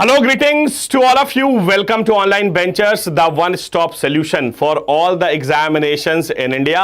Hello, greetings to all of you. Welcome to Online Benchers, the one-stop solution for all the examinations in India.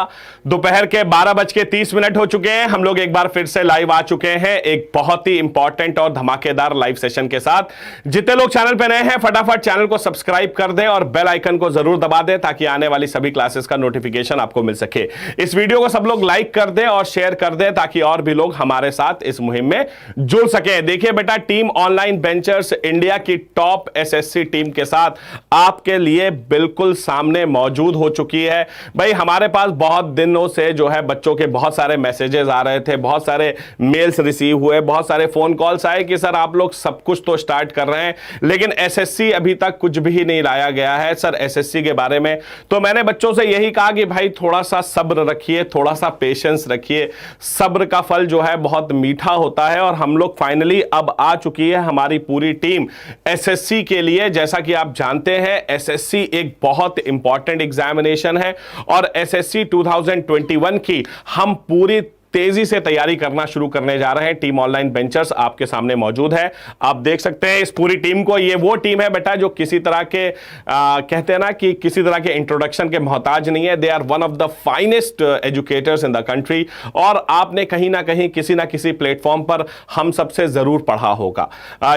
दोपहर के 12:30 हो चुके हैं। हम लोग एक बार फिर से लाइव आ चुके हैं एक बहुत ही इंपॉर्टेंट और धमाकेदार लाइव सेशन के साथ। जितने लोग चैनल पे नए हैं फटाफट चैनल को सब्सक्राइब कर दें और बेल आइकन को जरूर दबा दें ताकि आने वाली सभी क्लासेस का नोटिफिकेशन आपको मिल सके। इस वीडियो को सब लोग लाइक कर दें और शेयर कर दें ताकि और भी लोग हमारे साथ इस मुहिम में जुड़ सके। देखिए बेटा, टीम ऑनलाइन बेंचर्स इंडिया की टॉप एसएससी टीम के साथ आपके लिए बिल्कुल सामने मौजूद हो चुकी है। भाई हमारे पास बहुत दिनों से जो है बच्चों के बहुत सारे मैसेजेस आ रहे थे, बहुत सारे मेल्स रिसीव हुए, बहुत सारे फोन कॉल्स आए कि सर आप लोग सब कुछ तो स्टार्ट कर रहे हैं लेकिन एसएससी अभी तक कुछ भी नहीं लाया गया है सर एसएससी के बारे में। तो मैंने बच्चों से यही कहा कि भाई थोड़ा सा सब्र रखिए, थोड़ा सा पेशेंस रखिए। सब्र का फल जो है बहुत मीठा होता है और हम लोग फाइनली अब आ चुकी है हमारी पूरी टीम एसएससी के लिए। जैसा कि आप जानते हैं एसएससी एक बहुत इंपॉर्टेंट एग्जामिनेशन है और एसएससी 2021 की हम पूरी तेजी से तैयारी करना शुरू करने जा रहे हैं। टीम ऑनलाइन बेंचर्स आपके सामने मौजूद है, आप देख सकते हैं इस पूरी टीम को। ये वो टीम है बेटा जो किसी तरह के कहते हैं ना कि किसी तरह के इंट्रोडक्शन के मोहताज नहीं है। They are one of the finest educators in the country और आपने कहीं ना कहीं किसी ना किसी प्लेटफॉर्म पर हम सबसे जरूर पढ़ा होगा।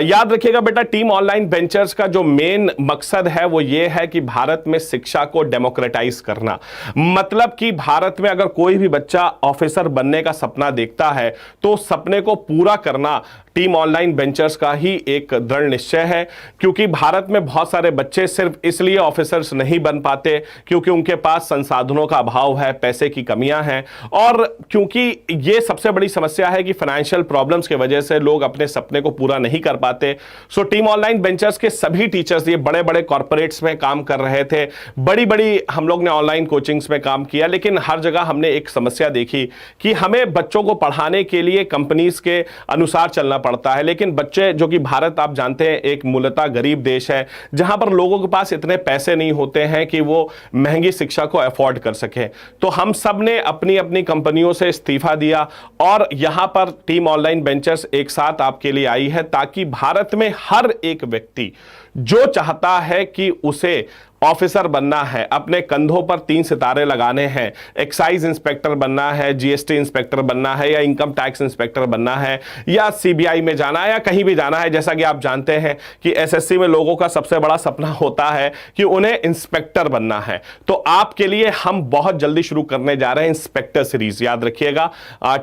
याद रखिएगा बेटा, टीम ऑनलाइन बेंचर्स का जो मेन मकसद है वो ये है कि भारत में शिक्षा को डेमोक्रेटाइज करना। मतलब कि भारत में अगर कोई भी बच्चा ऑफिसर बनने का सपना देखता है तो सपने को पूरा करना टीम ऑनलाइन बेंचर्स का ही एक दृढ़ निश्चय है। क्योंकि भारत में बहुत सारे बच्चे सिर्फ इसलिए ऑफिसर्स नहीं बन पाते क्योंकि उनके पास संसाधनों का अभाव है, पैसे की कमियां हैं और क्योंकि ये सबसे बड़ी समस्या है कि फाइनेंशियल प्रॉब्लम्स की वजह से लोग अपने सपने को पूरा नहीं कर पाते। सो टीम ऑनलाइन बेंचर्स के सभी टीचर्स ये बड़े बड़े कॉर्पोरेट्स में काम कर रहे थे, बड़ी बड़ी हम लोग ने ऑनलाइन कोचिंग्स में काम किया, लेकिन हर जगह हमने एक समस्या देखी कि हमें बच्चों को पढ़ाने के लिए कंपनीज के अनुसार चलना पड़ता है। लेकिन बच्चे, जो कि भारत आप जानते हैं एक मूलतः गरीब देश है जहां पर लोगों के पास इतने पैसे नहीं होते हैं कि वो महंगी शिक्षा को अफोर्ड कर सके। तो हम सब ने अपनी अपनी कंपनियों से इस्तीफा दिया और यहां पर टीम ऑनलाइन बेंचर्स एक साथ आपके लिए आई है ताकि भारत में हर एक व्यक्ति जो चाहता है कि उसे ऑफिसर बनना है, अपने कंधों पर 3 सितारे लगाने हैं, एक्साइज इंस्पेक्टर बनना है, जीएसटी इंस्पेक्टर बनना है या इनकम टैक्स इंस्पेक्टर बनना है या सीबीआई में जाना है या कहीं भी जाना है। जैसा कि आप जानते हैं कि एसएससी में लोगों का सबसे बड़ा सपना होता है कि उन्हें इंस्पेक्टर बनना है। तो आपके लिए हम बहुत जल्दी शुरू करने जा रहे हैं इंस्पेक्टर सीरीज। याद रखिएगा,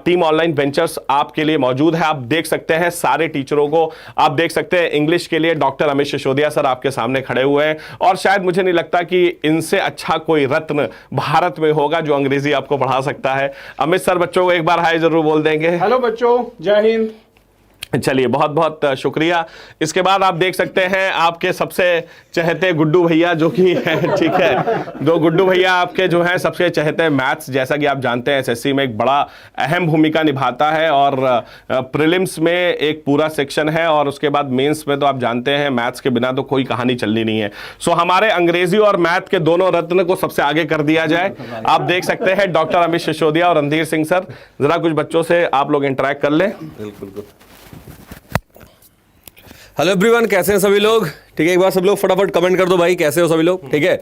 टीम ऑनलाइन बेंचर्स आपके लिए मौजूद है। आप देख सकते हैं सारे टीचरों को, आप देख सकते हैं इंग्लिश के लिए डॉक्टर अमित सिसोदिया सर आपके सामने खड़े हुए हैं और शायद मुझे लगता कि इनसे अच्छा कोई रत्न भारत में होगा जो अंग्रेजी आपको पढ़ा सकता है। अमित सर बच्चों को एक बार हाय जरूर बोल देंगे। हेलो बच्चों, जय हिंद। चलिए बहुत बहुत शुक्रिया। इसके बाद आप देख सकते हैं आपके सबसे चहेते गुड्डू भैया जो कि ठीक है, दो गुड्डू भैया आपके जो हैं सबसे चहेते मैथ्स। जैसा कि आप जानते हैं एसएससी में एक बड़ा अहम भूमिका निभाता है और प्रीलिम्स में एक पूरा सेक्शन है और उसके बाद मेंस में तो आप जानते हैं मैथ्स के बिना तो कोई कहानी चलनी नहीं है। सो हमारे अंग्रेजी और मैथ के दोनों रत्न को सबसे आगे कर दिया जाए। आप देख सकते हैं डॉक्टर अमित सिसोदिया और रणधीर सिंह सर, जरा कुछ बच्चों से आप लोग इंटरेक्ट कर लें। बिल्कुल। हेलो एवरीवन, कैसे हैं सभी लोग? ठीक है, एक बार सब लोग फटाफट कमेंट कर दो भाई कैसे हो सभी लोग। ठीक है,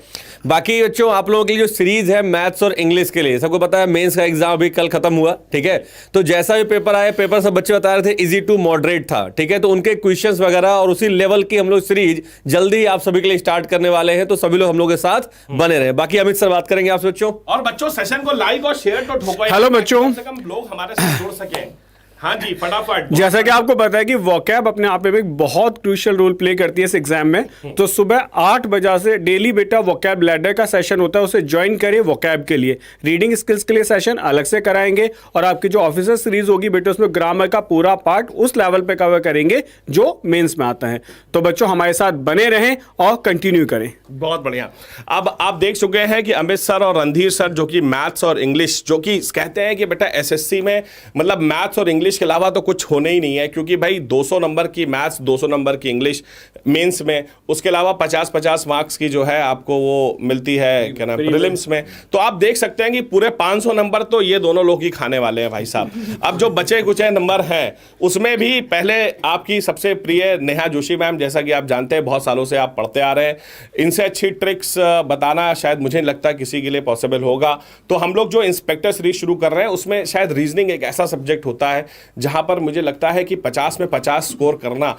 बाकी बच्चों आप लोगों के लिए जो सीरीज है मैथ्स और इंग्लिश के लिए, सबको पता है मेंस का एग्जाम अभी कल खत्म हुआ। ठीक है, तो जैसा भी पेपर आया, पेपर सब बच्चे बता रहे थे इजी टू मॉडरेट था। ठीक है, तो उनके क्वेश्चंस वगैरह और उसी लेवल की हम लोग सीरीज जल्दी आप सभी के लिए स्टार्ट करने वाले हैं, तो सभी लोग हम लोग के साथ बने रहे। बाकी अमित सर बात करेंगे आपसे बच्चों। और बच्चों सेशन को लाइक और शेयर तो ठोको। हेलो बच्चों, कम से कम लोग हमारे साथ जुड़ सके। हाँ जी, फटाफट। जैसा कि आपको पता है कि वोकैब अपने आप में एक बहुत क्रूशियल रोल प्ले करती है इस एग्जाम में। तो सुबह 8 बजे से डेली बेटा वोकैब लैडर का सेशन होता है, उसे ज्वाइन करिए। वोकैब के लिए रीडिंग स्किल्स के लिए सेशन अलग से कराएंगे और आपकी जो ऑफिसर सीरीज होगी बेटा उसमें ग्रामर का पूरा पार्ट उस लेवल पे कवर करेंगे जो मेंस में आता है। तो बच्चों हमारे साथ बने रहें और कंटिन्यू करें। बहुत बढ़िया। अब आप देख चुके हैं कि अमित सर और रणधीर सर जो कि मैथ्स और इंग्लिश, जो कि कहते हैं कि बेटा एसएससी में मतलब मैथ्स और इंग्लिश इंग्लिश के अलावा तो कुछ होने ही नहीं है, क्योंकि भाई 200 नंबर की मैथ्स, 200 नंबर की इंग्लिश मेंस में, उसके अलावा 50-50 मार्क्स की जो है आपको वो मिलती है क्या नाम प्रीलिम्स में। तो आप देख सकते हैं कि पूरे 500 नंबर तो ये दोनों लोग ही खाने वाले हैं भाई साहब। अब जो बचे कुछ नंबर हैं उसमें भी पहले आपकी सबसे प्रिय नेहा जोशी मैम, जैसा कि आप जानते हैं बहुत सालों से आप पढ़ते आ रहे हैं, इनसे अच्छी ट्रिक्स बताना शायद मुझे नहीं लगता किसी के लिए पॉसिबल होगा। तो हम लोग जो इंस्पेक्टर सीरीज शुरू कर रहे हैं उसमें शायद रीजनिंग एक ऐसा सब्जेक्ट होता है जहां पर मुझे लगता है कि 50 में 50 स्कोर करना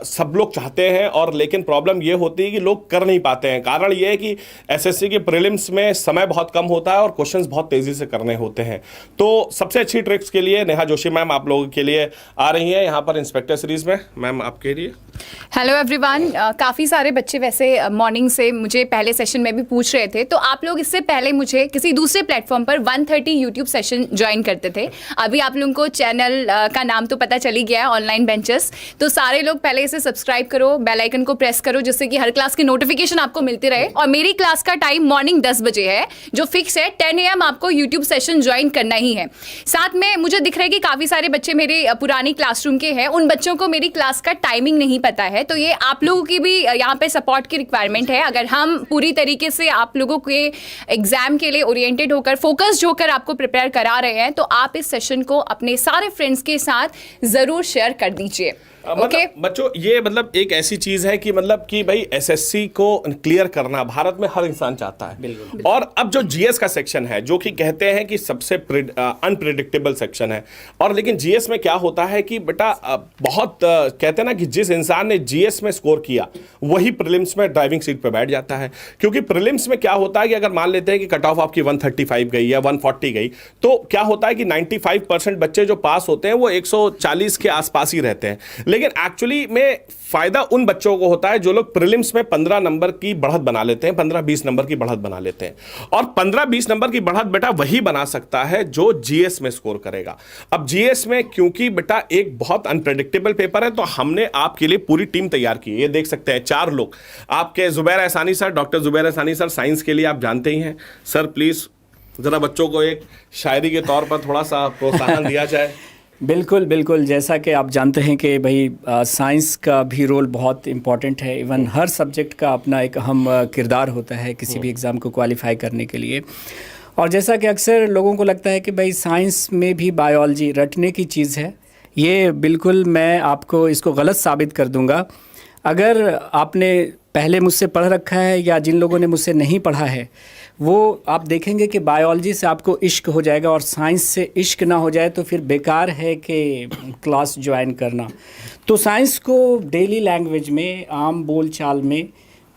सब लोग चाहते हैं, और लेकिन प्रॉब्लम ये होती है कि लोग कर नहीं पाते हैं। कारण ये है कि एसएससी के प्रीलिम्स में समय बहुत कम होता है और क्वेश्चंस बहुत तेजी से करने होते हैं। तो सबसे अच्छी ट्रिक्स के लिए नेहा जोशी मैम आप लोगों के लिए आ रही हैं यहाँ पर इंस्पेक्टर सीरीज में। मैम आपके लिए हेलो एवरीवन। काफ़ी सारे बच्चे वैसे मॉर्निंग से मुझे पहले सेशन में भी पूछ रहे थे, तो आप लोग इससे पहले मुझे किसी दूसरे प्लेटफॉर्म पर 130 यूट्यूब सेशन ज्वाइन करते थे। अभी आप लोगों को चैनल का नाम तो पता चल ही गया है, ऑनलाइन बेंचर्स। तो सारे लोग पहले इसे सब्सक्राइब करो, बेल आइकन को प्रेस करो, जिससे कि हर क्लास की नोटिफिकेशन आपको मिलती रहे। और मेरी क्लास का टाइम मॉर्निंग 10 बजे है, जो फिक्स है। 10 AM आपको यूट्यूब सेशन ज्वाइन करना ही है। साथ में मुझे दिख रहा है कि काफ़ी सारे बच्चे मेरे पुरानी क्लासरूम के हैं, उन बच्चों को मेरी क्लास का टाइमिंग नहीं पता है। तो ये आप लोगों की भी यहाँ पे सपोर्ट की रिक्वायरमेंट है। अगर हम पूरी तरीके से आप लोगों के एग्जाम के लिए ओरिएंटेड होकर, फोकस्ड होकर आपको प्रिपेयर करा रहे हैं, तो आप इस सेशन को अपने सारे फ्रेंड्स के साथ ज़रूर शेयर कर दीजिए। ओके बच्चों, ये मतलब एक ऐसी चीज है कि मतलब कि भाई एसएससी को क्लियर करना भारत में हर इंसान चाहता है। और अब जो जीएस का सेक्शन है, जो कि कहते हैं कि सबसे अनप्रिडिक्टेबल सेक्शन है, और लेकिन जीएस में क्या होता है कि बेटा बहुत कहते हैं ना कि जिस इंसान ने जीएस में स्कोर किया वही प्रीलिम्स में ड्राइविंग सीट पर बैठ जाता है। क्योंकि प्रीलिम्स में क्या होता है कि अगर मान लेते हैं कि कट ऑफ आपकी 135 गई या 140 गई, तो क्या होता है कि 95% बच्चे जो पास होते हैं वो 140 के आसपास ही रहते हैं। लेकिन एक्चुअली में फायदा उन बच्चों को होता है जो लोग प्रीलिम्स में 15 नंबर की बढ़त बना लेते हैं, 15-20 नंबर की बढ़त बना लेते हैं। और 15-20 नंबर की बढ़त बेटा वही बना सकता है जो जीएस में स्कोर करेगा। अब जीएस में क्योंकि बेटा एक बहुत अनप्रेडिक्टेबल पेपर है, तो हमने आपके लिए पूरी टीम तैयार की है। ये देख सकते हैं 4 लोग आपके, Zubair Ehsani sir, doctor Zubair Ehsani sir, science के लिए आप जानते ही हैं। सर प्लीज जरा बच्चों को एक शायरी के तौर पर थोड़ा सा प्रोत्साहन दिया जाए। बिल्कुल बिल्कुल, जैसा कि आप जानते हैं कि भाई साइंस का भी रोल बहुत इम्पॉर्टेंट है। इवन हर सब्जेक्ट का अपना एक अहम किरदार होता है किसी भी एग्ज़ाम को क्वालिफाई करने के लिए। और जैसा कि अक्सर लोगों को लगता है कि भाई साइंस में भी बायोलॉजी रटने की चीज़ है, ये बिल्कुल मैं आपको इसको गलत साबित कर दूंगा। अगर आपने पहले मुझसे पढ़ रखा है या जिन लोगों ने मुझसे नहीं पढ़ा है, वो आप देखेंगे कि बायोलॉजी से आपको इश्क हो जाएगा, और साइंस से इश्क ना हो जाए तो फिर बेकार है कि क्लास ज्वाइन करना। तो साइंस को डेली लैंग्वेज में, आम बोल चाल में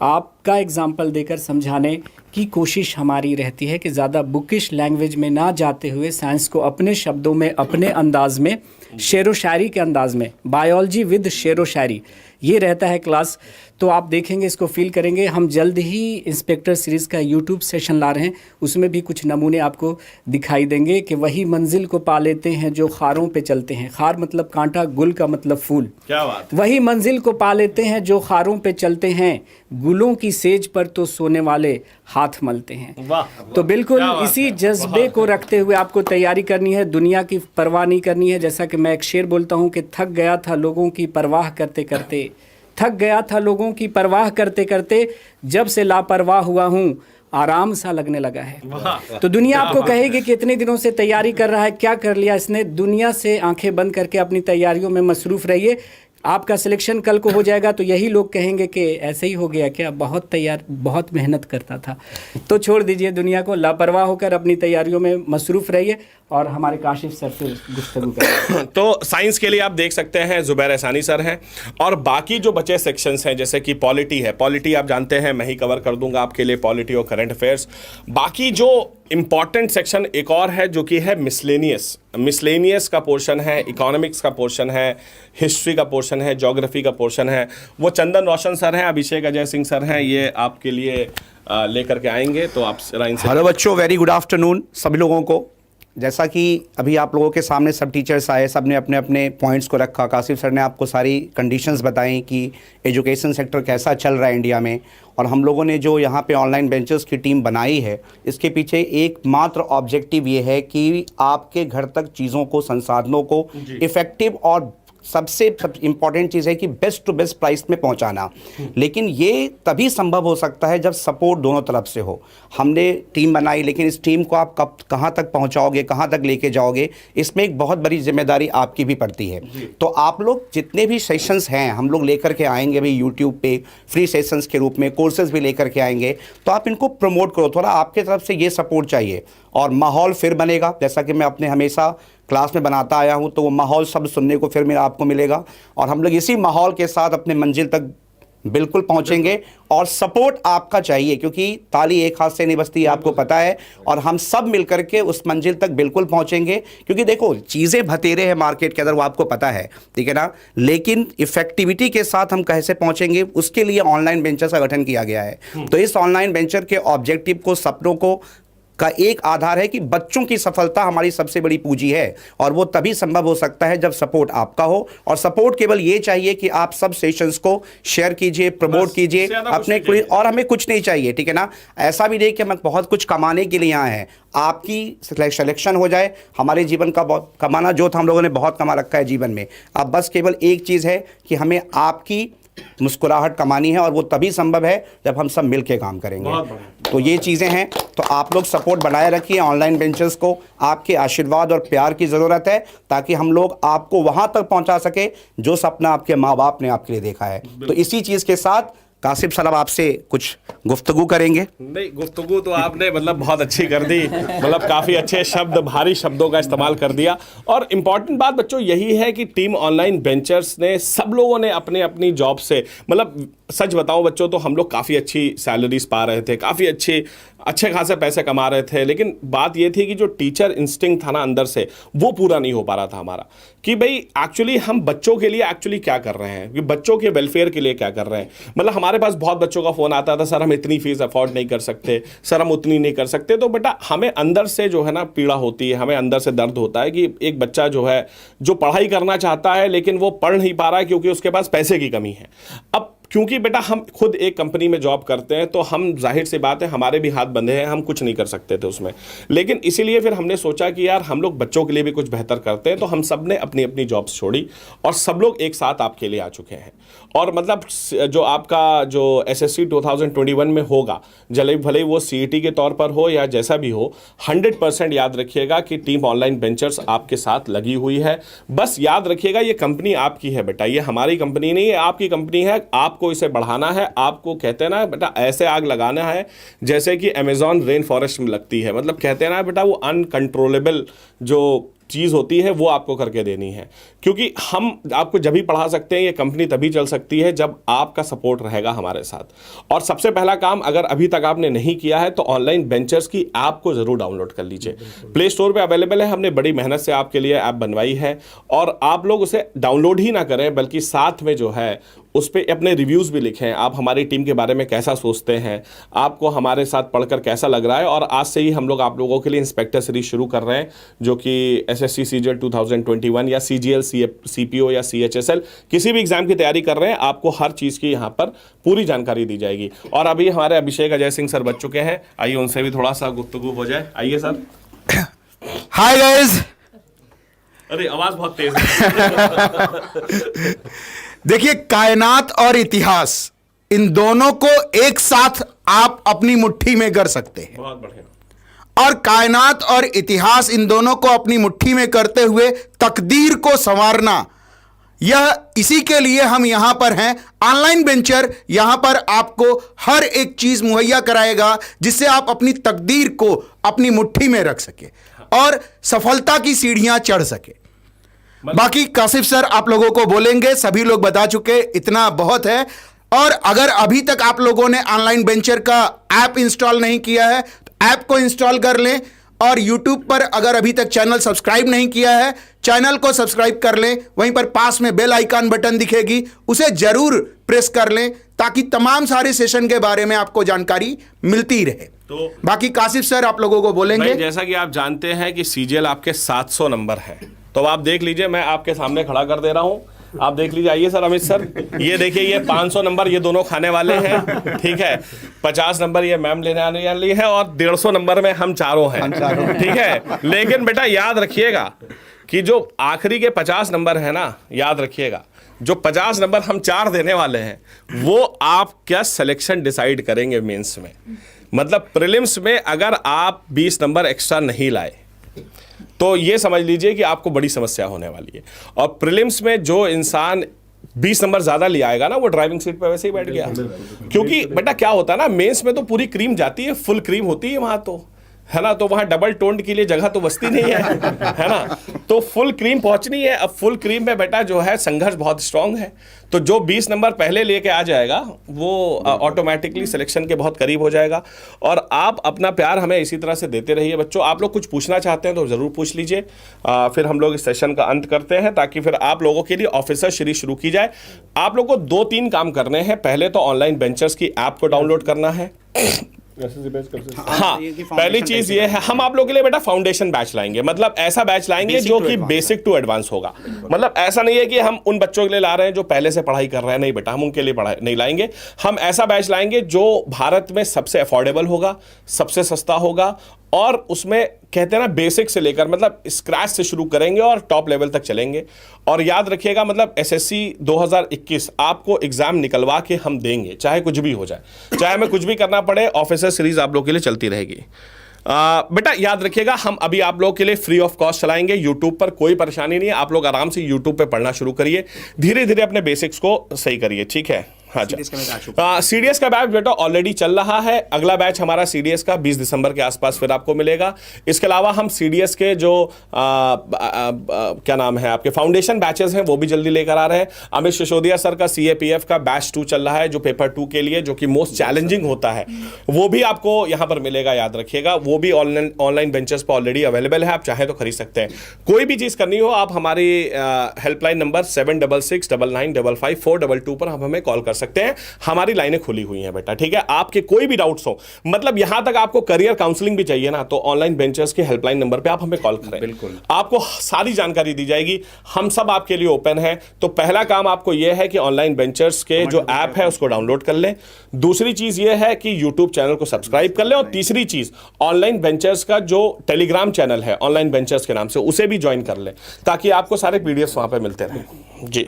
आपका एग्जाम्पल देकर समझाने की कोशिश हमारी रहती है कि ज़्यादा बुकिश लैंग्वेज में ना जाते हुए साइंस को अपने शब्दों में, अपने अंदाज में, शेरो शायरी के अंदाज में, बायोलॉजी विद शेरो शायरी, ये रहता है क्लास। तो आप देखेंगे, इसको फील करेंगे। हम जल्द ही इंस्पेक्टर सीरीज़ का यूट्यूब सेशन ला रहे हैं, उसमें भी कुछ नमूने आपको दिखाई देंगे कि वही मंजिल को पा लेते हैं जो खारों पे चलते हैं। खार मतलब कांटा, गुल का मतलब फूल। क्या बात। वही मंजिल को पा लेते हैं जो खारों पे चलते हैं, गुलों की सेज पर तो सोने वाले हाथ मलते हैं। वाह, तो बिल्कुल क्या बात इसी है। जज्बे को रखते हुए आपको तैयारी करनी है, दुनिया की परवाह नहीं करनी है। जैसा कि मैं एक शेर बोलता हूँ कि थक गया था लोगों की परवाह करते करते, थक गया था लोगों की परवाह करते करते, जब से लापरवाह हुआ हूँ आराम सा लगने लगा है। तो दुनिया आपको कहेगी कि इतने दिनों से तैयारी कर रहा है, क्या कर लिया इसने। दुनिया से आंखें बंद करके अपनी तैयारियों में मसरूफ़ रहिए। आपका सिलेक्शन कल को हो जाएगा तो यही लोग कहेंगे कि ऐसे ही हो गया क्या, बहुत तैयार, बहुत मेहनत करता था। तो छोड़ दीजिए दुनिया को, लापरवाह होकर अपनी तैयारियों में मसरूफ़ रहिए और हमारे काशिफ सर से गुफ्तगू करें। तो साइंस के लिए आप देख सकते हैं जुबैर एहसानी सर हैं, और बाकी जो बचे सेक्शंस हैं जैसे कि पॉलिटी है, पॉलिटी आप जानते हैं मैं ही कवर कर दूंगा आपके लिए, पॉलिटी और करंट अफेयर्स। बाकी जो इंपॉर्टेंट सेक्शन एक और है जो कि है मिसलेनियस। मिसलेनियस का पोर्शन है, इकोनॉमिक्स का पोर्शन है, हिस्ट्री का पोर्शन है, ज्योग्राफी का पोर्शन है। वो चंदन रोशन सर हैं, अभिषेक अजय सिंह सर हैं, ये आपके लिए लेकर के आएंगे। तो आप हेलो बच्चों, वेरी गुड आफ्टरनून सभी लोगों को। जैसा कि अभी आप लोगों के सामने सब टीचर्स आए, सब ने अपने अपने पॉइंट्स को रखा, कासिफ सर ने आपको सारी कंडीशंस बताई कि एजुकेशन सेक्टर कैसा चल रहा है इंडिया में, और हम लोगों ने जो यहाँ पे ऑनलाइन बेंचेस की टीम बनाई है, इसके पीछे एकमात्र ऑब्जेक्टिव ये है कि आपके घर तक चीज़ों को, संसाधनों को इफ़ेक्टिव और सबसे इम्पॉर्टेंट चीज़ है कि बेस्ट टू बेस्ट प्राइस में पहुंचाना। लेकिन ये तभी संभव हो सकता है जब सपोर्ट दोनों तरफ से हो। हमने टीम बनाई, लेकिन इस टीम को आप कब कहाँ तक पहुंचाओगे, कहाँ तक लेके जाओगे, इसमें एक बहुत बड़ी जिम्मेदारी आपकी भी पड़ती है। तो आप लोग जितने भी सेशंस हैं हम लोग लेकर के आएंगे भाई यूट्यूब पे फ्री सेशंस के रूप में, कोर्सेज भी लेकर के आएंगे, तो आप इनको प्रमोट करो। थोड़ा आपके तरफ से ये सपोर्ट चाहिए और माहौल फिर बनेगा। जैसा कि मैं अपने हमेशा क्लास में बनाता आया हूं, तो वो माहौल सब सुनने को फिर मेरा आपको मिलेगा, और हम लोग इसी माहौल के साथ अपने मंजिल तक बिल्कुल पहुंचेंगे। और सपोर्ट आपका चाहिए, क्योंकि ताली एक हाथ से नहीं बजती, आपको पता है, और हम सब मिलकर के उस मंजिल तक बिल्कुल पहुंचेंगे। क्योंकि देखो चीज़ें भतेरे हैं मार्केट के अंदर, वो आपको पता है, ठीक है ना, लेकिन इफेक्टिविटी के साथ हम कैसे पहुंचेंगे, उसके लिए ऑनलाइन वेंचर का गठन किया गया है। तो इस ऑनलाइन वेंचर के ऑब्जेक्टिव को, सपनों को का एक आधार है कि बच्चों की सफलता हमारी सबसे बड़ी पूंजी है, और वो तभी संभव हो सकता है जब सपोर्ट आपका हो। और सपोर्ट केवल ये चाहिए कि आप सब सेशंस को शेयर कीजिए, प्रमोट कीजिए अपने, और हमें कुछ नहीं चाहिए, ठीक है ना। ऐसा भी नहीं कि हम बहुत कुछ कमाने के लिए यहाँ हैं, आपकी सिलेक्शन हो जाए। हमारे जीवन का बहुत कमाना जो था, हम लोगों ने बहुत कमा रखा है जीवन में। अब बस केवल एक चीज़ है कि हमें आपकी मुस्कुराहट कमानी है, और वो तभी संभव है जब हम सब मिलके काम करेंगे। तो ये चीज़ें हैं, तो आप लोग सपोर्ट बनाए रखिए ऑनलाइन बेंचेस को। आपके आशीर्वाद और प्यार की ज़रूरत है, ताकि हम लोग आपको वहाँ तक पहुँचा सके जो सपना आपके माँ बाप ने आपके लिए देखा है। तो इसी चीज़ के साथ कासिफ साहब आपसे कुछ गुफ्तगू करेंगे। नहीं, गुफ्तगू तो आपने मतलब बहुत अच्छी कर दी, मतलब काफ़ी अच्छे शब्द, भारी शब्दों का इस्तेमाल कर दिया। और इम्पॉर्टेंट बात बच्चों यही है कि टीम ऑनलाइन बेंचर्स ने, सब लोगों ने अपने अपनी जॉब से, मतलब सच बताओ बच्चों, तो हम लोग काफ़ी अच्छी सैलरीज पा रहे थे, काफ़ी अच्छे खासे पैसे कमा रहे थे, लेकिन बात ये थी कि जो टीचर इंस्टिंक्ट था ना अंदर से, वो पूरा नहीं हो पा रहा था हमारा, कि भाई एक्चुअली हम बच्चों के लिए एक्चुअली क्या कर रहे हैं, कि बच्चों के वेलफेयर के लिए क्या कर रहे हैं। मतलब हमारे पास बहुत बच्चों का फ़ोन आता था, सर हम इतनी फीस अफोर्ड नहीं कर सकते, सर हम उतनी नहीं कर सकते। तो बेटा हमें अंदर से जो है ना पीड़ा होती है, हमें अंदर से दर्द होता है कि एक बच्चा जो है, जो पढ़ाई करना चाहता है लेकिन वो पढ़ नहीं पा रहा है क्योंकि उसके पास पैसे की कमी है। अब क्योंकि बेटा हम खुद एक कंपनी में जॉब करते हैं, तो हम जाहिर सी बात है हमारे भी हाथ बंधे हैं, हम कुछ नहीं कर सकते थे उसमें। लेकिन इसीलिए फिर हमने सोचा कि यार हम लोग बच्चों के लिए भी कुछ बेहतर करते हैं, तो हम सब ने अपनी अपनी जॉब्स छोड़ी और सब लोग एक साथ आपके लिए आ चुके हैं। और मतलब जो आपका जो SSC 2021 में होगा, भले वो CET के तौर पर हो या जैसा भी हो, 100% याद रखिएगा कि टीम ऑनलाइन बेंचर्स आपके साथ लगी हुई है। बस याद रखिएगा ये कंपनी आपकी है बेटा, ये हमारी कंपनी नहीं है, आपकी कंपनी है। आपको इसे बढ़ाना है, आपको कहते हैं ना बेटा ऐसे आग लगाना है जैसे कि अमेजॉन रेन फॉरेस्ट में लगती है। मतलब कहते हैं ना बेटा वो अनकंट्रोलेबल जो चीज़ होती है वो आपको करके देनी है, क्योंकि हम आपको जब भी पढ़ा सकते हैं, ये कंपनी तभी चल सकती है जब आपका सपोर्ट रहेगा हमारे साथ। और सबसे पहला काम, अगर अभी तक आपने नहीं किया है तो ऑनलाइन बेंचर्स की ऐप को ज़रूर डाउनलोड कर लीजिए। प्ले स्टोर पे अवेलेबल है, हमने बड़ी मेहनत से आपके लिए ऐप बनवाई है। और आप लोग उसे डाउनलोड ही ना करें, बल्कि साथ में जो है उस पर अपने रिव्यूज़ भी लिखें, आप हमारी टीम के बारे में कैसा सोचते हैं, आपको हमारे साथ पढ़कर कैसा लग रहा है। और आज से ही हम लोग आप लोगों के लिए इंस्पेक्टर सीरीज शुरू कर रहे हैं, जो कि SSC CGL 2021 या CGL CPO या CHSL किसी भी एग्जाम की तैयारी कर रहे हैं, आपको हर चीज़ की यहाँ पर पूरी जानकारी दी जाएगी। और अभी हमारे अभिषेक अजय सिंह सर बच चुके हैं, आइए उनसे भी थोड़ा सा गुफ्तगू हो जाए। आइए सर। Hi guys. अरे आवाज़ बहुत तेज है। देखिए, कायनात और इतिहास, इन दोनों को एक साथ आप अपनी मुट्ठी में कर सकते हैं। बहुत बढ़िया। और कायनात और इतिहास, इन दोनों को अपनी मुट्ठी में करते हुए तकदीर को संवारना, यह इसी के लिए हम यहां पर हैं। ऑनलाइन वेंचर यहां पर आपको हर एक चीज मुहैया कराएगा जिससे आप अपनी तकदीर को अपनी मुट्ठी में रख सके और सफलता की सीढ़ियां चढ़ सके। बाकी कासिफ सर आप लोगों को बोलेंगे, सभी लोग बता चुके, इतना बहुत है। और अगर अभी तक आप लोगों ने ऑनलाइन वेंचर का ऐप इंस्टॉल नहीं किया है तो ऐप को इंस्टॉल कर लें। और YouTube पर अगर अभी तक चैनल सब्सक्राइब नहीं किया है, चैनल को सब्सक्राइब कर लें। वहीं पर पास में बेल आइकन बटन दिखेगी, उसे जरूर प्रेस कर लें ताकि तमाम सारे सेशन के बारे में आपको जानकारी मिलती रहे। तो बाकी कासिफ सर आप लोगों को बोलेंगे। भाई जैसा कि आप जानते हैं कि सीजीएल आपके 700 नंबर हैं, तो आप देख लीजिए, मैं आपके सामने खड़ा कर दे रहा हूं, आप देख लीजिए। आइए सर अमित सर, ये देखिए, ये 500 नंबर ये दोनों खाने वाले हैं, ठीक है। 50 नंबर ये मैम लेने आने वाली है और 150 नंबर में हम चारों हैं, ठीक है। लेकिन बेटा याद रखिएगा कि जो आखिरी के 50 नंबर है ना, याद रखिएगा, जो 50 नंबर हम 4 देने वाले हैं वो आप क्या सिलेक्शन डिसाइड करेंगे मेंस में। मतलब प्रीलिम्स में अगर आप 20 नंबर एक्स्ट्रा नहीं लाए तो ये समझ लीजिए कि आपको बड़ी समस्या होने वाली है। और प्रीलिम्स में जो इंसान 20 नंबर ज्यादा ले आएगा ना, वो ड्राइविंग सीट पे वैसे ही बैठ गया। क्योंकि बेटा क्या होता है ना, मेंस में तो पूरी क्रीम जाती है, फुल क्रीम होती है वहां, तो है ना, तो वहां डबल टोन्ड के लिए जगह तो बचती नहीं है ना, तो फुल क्रीम पहुंचनी है। अब फुल क्रीम में बेटा जो है संघर्ष बहुत स्ट्रांग है, तो जो 20 नंबर पहले लेके आ जाएगा वो ऑटोमेटिकली सिलेक्शन के बहुत करीब हो जाएगा। और आप अपना प्यार हमें इसी तरह से देते रहिए बच्चों। आप लोग कुछ पूछना चाहते हैं तो जरूर पूछ लीजिए, फिर हम लोग इस सेशन का अंत करते हैं ताकि फिर आप लोगों के लिए ऑफिसर सीरीज शुरू की जाए। आप लोग को 2-3 काम करने हैं। पहले तो ऑनलाइन बेंचर्स की ऐप को डाउनलोड करना है। हाँ, पहली चीज ये है, हम आप लोगों के लिए बेटा फाउंडेशन बैच लाएंगे, मतलब ऐसा बैच लाएंगे जो कि बेसिक टू एडवांस होगा। मतलब ऐसा नहीं है कि हम उन बच्चों के लिए ला रहे हैं जो पहले से पढ़ाई कर रहे हैं, नहीं बेटा, हम उनके लिए पढ़ाई नहीं लाएंगे। हम ऐसा बैच लाएंगे जो भारत में सबसे अफोर्डेबल होगा, सबसे सस्ता होगा, और उसमें कहते हैं ना बेसिक से लेकर मतलब स्क्रैच से शुरू करेंगे और टॉप लेवल तक चलेंगे। और याद रखिएगा, मतलब एसएससी 2021 आपको एग्जाम निकलवा के हम देंगे, चाहे कुछ भी हो जाए, चाहे हमें कुछ भी करना पड़े, ऑफिसर सीरीज आप लोगों के लिए चलती रहेगी। बेटा याद रखिएगा, हम अभी आप लोगों के लिए फ्री ऑफ कॉस्ट चलाएंगे यूट्यूब पर, कोई परेशानी नहीं है। आप लोग आराम से यूट्यूब पे पढ़ना शुरू करिए, धीरे धीरे अपने बेसिक्स को सही करिए, ठीक है। हाँ, सीडीएस का बैच बेटा ऑलरेडी चल रहा है। अगला बैच हमारा सीडीएस का 20 दिसंबर के आसपास फिर आपको मिलेगा। इसके अलावा हम सीडीएस के जो क्या नाम है आपके फाउंडेशन बैचेस हैं वो भी जल्दी लेकर आ रहे हैं। अमित सिसोदिया सर का सीएपीएफ का बैच 2 चल रहा है, जो पेपर 2 के लिए, जो कि मोस्ट चैलेंजिंग होता है, वो भी आपको यहाँ पर मिलेगा, याद रखिएगा। वो भी ऑनलाइन बेंचेस पर ऑलरेडी अवेलेबल है, आप चाहें तो खरीद सकते हैं। कोई भी चीज़ करनी हो आप हमारी हेल्पलाइन नंबर 7669955422 पर हमें कॉल कर सकते हैं। हमारी लाइनें खुली हुई हैं बेटा, ठीक है। आपके कोई भी डाउट्स हो, मतलब यहां तक आपको करियर काउंसलिंग भी चाहिए ना, तो ऑनलाइन बेंचर्स के हेल्पलाइन नंबर पे आप हमें कॉल करें, बिल्कुल आपको सारी जानकारी दी जाएगी। हम सब आपके लिए ओपन है। तो पहला काम आपको यह है कि ऑनलाइन बेंचर्स के जो ऐप है उसको डाउनलोड कर लें। दूसरी चीज यह है कि यूट्यूब चैनल को सब्सक्राइब कर लें। और तीसरी चीज, ऑनलाइन बेंचर्स का जो टेलीग्राम चैनल है ऑनलाइन बेंचर्स के नाम से, उसे भी ज्वाइन कर लें, ताकि आपको सारे पीडीएफ वहां पर मिलते रहें जी।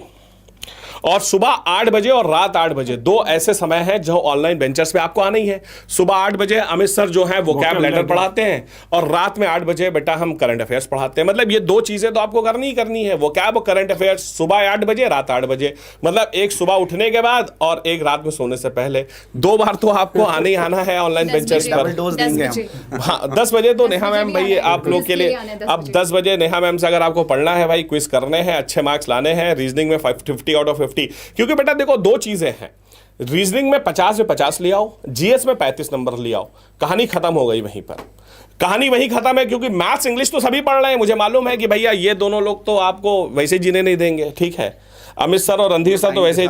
और सुबह 8 बजे और रात 8 बजे 2 ऐसे समय हैं जो ऑनलाइन बेंचर्स पे आपको आना ही है। सुबह 8 बजे अमित सर जो है वोकैब लेटर पढ़ाते हैं, और रात में 8 बजे बेटा हम करंट अफेयर्स पढ़ाते हैं। मतलब ये 2 चीजें तो आपको करनी ही करनी है, वोकैब और करंट अफेयर्स, सुबह 8 बजे रात 8 बजे। मतलब एक सुबह उठने के बाद और एक रात में सोने से पहले, 2 बार तो आपको आना ही आना है ऑनलाइन बेंचर्स पर। हाँ, 10 बजे तो नेहा मैम भाई आप लोग के लिए, अब 10 बजे नेहा मैम से अगर आपको पढ़ना है भाई, क्विज करने हैं, अच्छे मार्क्स लाने हैं, रीजनिंग में 50 आउट ऑफ 50। क्योंकि बेटा देखो 2 चीजें हैं, रीजनिंग में 50 में 50 ले आओ, जीएस में 35 नंबर ले आओ, कहानी खत्म हो गई वहीं पर। कहानी वहीं खत्म है, क्योंकि मैथ्स इंग्लिश तो सभी पढ़ रहे हैं। मुझे मालूम है कि भैया ये दोनों लोग तो आपको वैसे जीने नहीं देंगे, ठीक है। अमित सर और रणधीर सर तो वैसे ही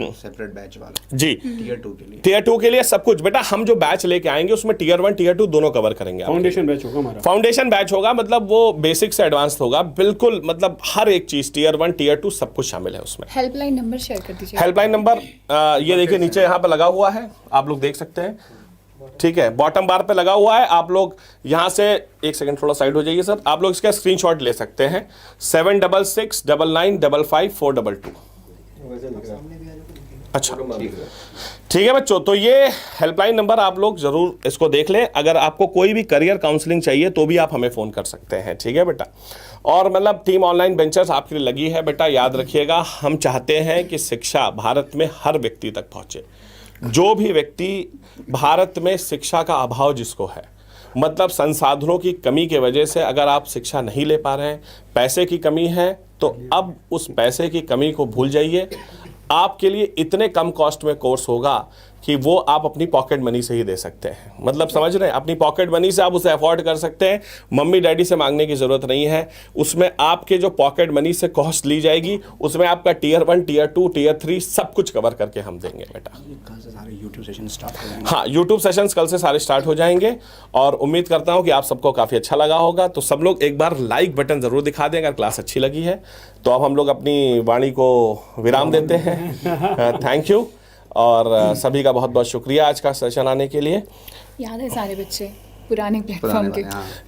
सेपरेट बैच वाला जी, टीयर 2 के लिए सब कुछ बेटा। हम जो बैच लेके आएंगे उसमें टीयर 1 टीयर 2 दोनों कवर करेंगे। फाउंडेशन बैच होगा हमारा, फाउंडेशन बैच होगा, मतलब वो बेसिक से एडवांस होगा, बिल्कुल मतलब हर एक चीज टीयर 1 टीयर 2 सब कुछ शामिल है उसमें। हेल्पलाइन नंबर शेयर कर दीजिए। हेल्पलाइन नंबर ये देखिए नीचे यहाँ पे लगा हुआ है, आप लोग देख सकते हैं, ठीक है, बॉटम बार पे लगा हुआ है। आप लोग यहाँ से, एक सेकंड थोड़ा साइड हो जाइए सर, आप लोग इसका स्क्रीनशॉट ले सकते हैं। 7669955422। अच्छा ठीक है बच्चों, तो ये हेल्पलाइन नंबर आप लोग जरूर इसको देख लें। अगर आपको कोई भी करियर काउंसलिंग चाहिए तो भी आप हमें फ़ोन कर सकते हैं, ठीक है बेटा। और मतलब टीम ऑनलाइन बेंचर्स आपके लिए लगी है बेटा। याद रखिएगा, हम चाहते हैं कि शिक्षा भारत में हर व्यक्ति तक पहुँचे। जो भी व्यक्ति भारत में शिक्षा का अभाव जिसको है, मतलब संसाधनों की कमी की वजह से अगर आप शिक्षा नहीं ले पा रहे हैं, पैसे की कमी है, तो अब उस पैसे की कमी को भूल जाइए। आपके लिए इतने कम कॉस्ट में कोर्स होगा कि वो आप अपनी पॉकेट मनी से ही दे सकते हैं। मतलब समझ रहे हैं, अपनी पॉकेट मनी से आप उसे अफोर्ड कर सकते हैं, मम्मी डैडी से मांगने की ज़रूरत नहीं है। उसमें आपके जो पॉकेट मनी से कॉस्ट ली जाएगी, उसमें आपका टियर 1, टियर 2, टियर 3 सब कुछ कवर करके हम देंगे बेटा। कल से सारे यूट्यूब सेशन स्टार्ट हो जाएंगे। हाँ, यूट्यूब सेशंस कल से सारे स्टार्ट हो जाएंगे और उम्मीद करता हूँ कि आप सबको काफ़ी अच्छा लगा होगा। तो सब लोग एक बार लाइक बटन ज़रूर दिखा दें अगर क्लास अच्छी लगी है। तो अब हम लोग अपनी वाणी को विराम देते हैं। थैंक यू और सभी का बहुत बहुत शुक्रिया आज का सेशन आने के लिए। याद है सारे बच्चे पुराने प्लेटफॉर्म के।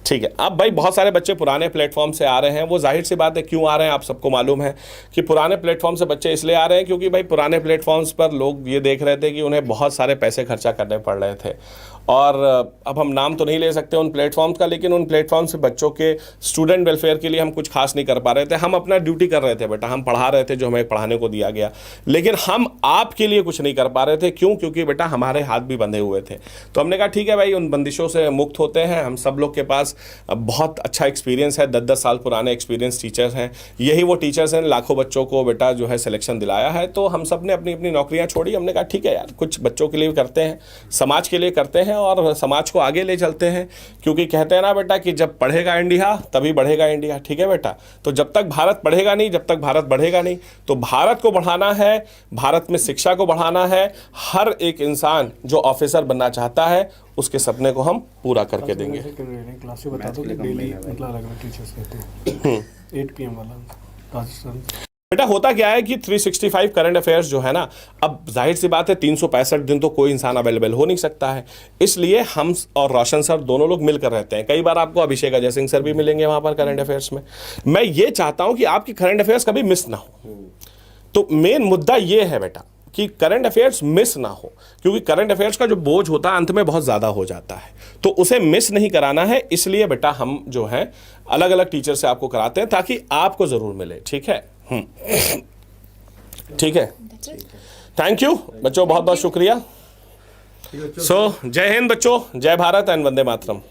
ठीक है, अब भाई बहुत सारे बच्चे पुराने प्लेटफॉर्म से आ रहे हैं। वो जाहिर सी बात है क्यों आ रहे हैं, आप सबको मालूम है कि पुराने प्लेटफॉर्म से बच्चे इसलिए आ रहे हैं क्योंकि भाई पुराने प्लेटफॉर्म्स पर लोग ये देख रहे थे कि उन्हें बहुत सारे पैसे खर्चा करने पड़ रहे थे। और अब हम नाम तो नहीं ले सकते उन प्लेटफॉर्म्स का, लेकिन उन प्लेटफॉर्म से बच्चों के स्टूडेंट वेलफेयर के लिए हम कुछ खास नहीं कर पा रहे थे। हम अपना ड्यूटी कर रहे थे बेटा, हम पढ़ा रहे थे जो हमें पढ़ाने को दिया गया, लेकिन हम आपके लिए कुछ नहीं कर पा रहे थे। क्यों? क्योंकि बेटा हमारे हाथ भी बंधे हुए थे। तो हमने कहा ठीक है भाई, उन बंदिशों से मुक्त होते हैं। हम सब लोग के पास बहुत अच्छा एक्सपीरियंस है, 10-10 साल पुराने एक्सपीरियंस टीचर्स हैं। यही वो टीचर्स हैं लाखों बच्चों को बेटा जो है सिलेक्शन दिलाया है। तो हम सब ने अपनी अपनी नौकरियां छोड़ी। हमने कहा ठीक है यार, कुछ बच्चों के लिए करते हैं, समाज के लिए करते हैं और समाज को आगे ले चलते हैं। क्योंकि कहते हैं ना बेटा कि जब पढ़ेगा इंडिया तभी बढ़ेगा इंडिया। ठीक है बेटा, तो जब तक भारत पढ़ेगा नहीं, जब तक भारत बढ़ेगा नहीं, तो भारत को बढ़ाना है, भारत में शिक्षा को बढ़ाना है। हर एक इंसान जो ऑफिसर बनना चाहता है उसके सपने को हम पूरा करके देंगे। क्लास बता दो कि डेली मतलब अलग-अलग टीचर्स रहते हैं। 8 PM वाला बेटा होता क्या है कि 365 करंट अफेयर्स जो है ना, अब जाहिर सी बात है 365 दिन तो कोई इंसान अवेलेबल हो नहीं सकता है। इसलिए हम और रोशन सर दोनों लोग मिलकर रहते हैं। कई बार आपको अभिषेक अजय सिंह सर भी मिलेंगे वहाँ पर करंट अफेयर्स में। मैं ये चाहता हूँ कि आपकी करंट अफेयर्स कभी मिस ना हो। तो मेन मुद्दा ये है बेटा कि करंट अफेयर्स मिस ना हो, क्योंकि करंट अफेयर्स का जो बोझ होता है अंत में बहुत ज़्यादा हो जाता है। तो उसे मिस नहीं कराना है, इसलिए बेटा हम जो है अलग अलग टीचर से आपको कराते हैं ताकि आपको ज़रूर मिले। ठीक है, ठीक है, थैंक यू बच्चों, बहुत बहुत शुक्रिया। सो जय हिंद बच्चों, जय भारत एंड वंदे मातरम।